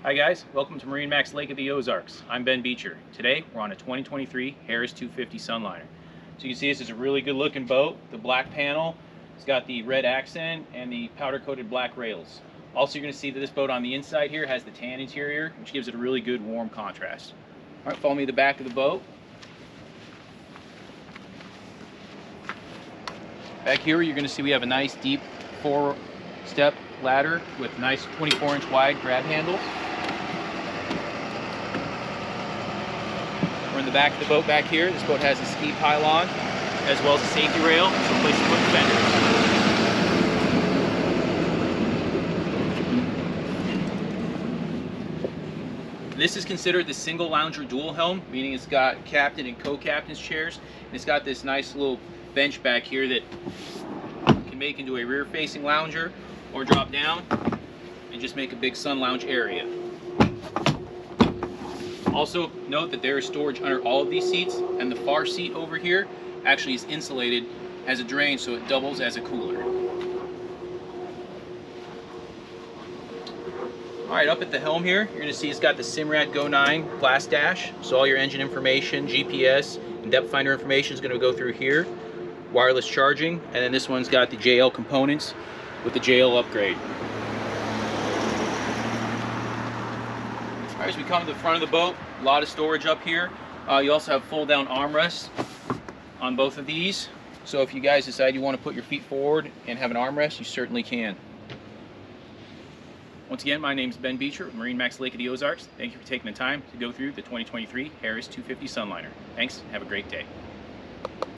Hi guys, welcome to MarineMax Lake of the Ozarks. I'm Ben Beecher. Today we're on a 2023 Harris 250 Sunliner. So you can see this is a really good looking boat. The black panel, it's got the red accent and the powder coated black rails. Also you're going to see that this boat on the inside here has the tan interior, which gives it a really good warm contrast. Alright, follow me to the back of the boat. Back here you're going to see we have a nice deep 4-step ladder with nice 24-inch wide grab handles. We're in the back of the boat back here. This boat has a ski pylon as well as a safety rail, some place to put the fenders. This is considered the single lounger dual helm, meaning it's got captain and co-captain's chairs. And it's got this nice little bench back here that can make into a rear-facing lounger or drop down and just make a big sun lounge area. Also note that there is storage under all of these seats, and the far seat over here actually is insulated as a drain, so it doubles as a cooler. Alright, up at the helm here, you're going to see it's got the Simrad Go 9 glass dash, so all your engine information, GPS, and depth finder information is going to go through here. Wireless charging, and then this one's got the JL components with the JL upgrade. Alright, as we come to the front of the boat, a lot of storage up here. You also have fold down armrests on both of these. So if you guys decide you want to put your feet forward and have an armrest, you certainly can. Once again, my name is Ben Beecher with MarineMax Lake of the Ozarks. Thank you for taking the time to go through the 2023 Harris 250 Sunliner. Thanks, have a great day.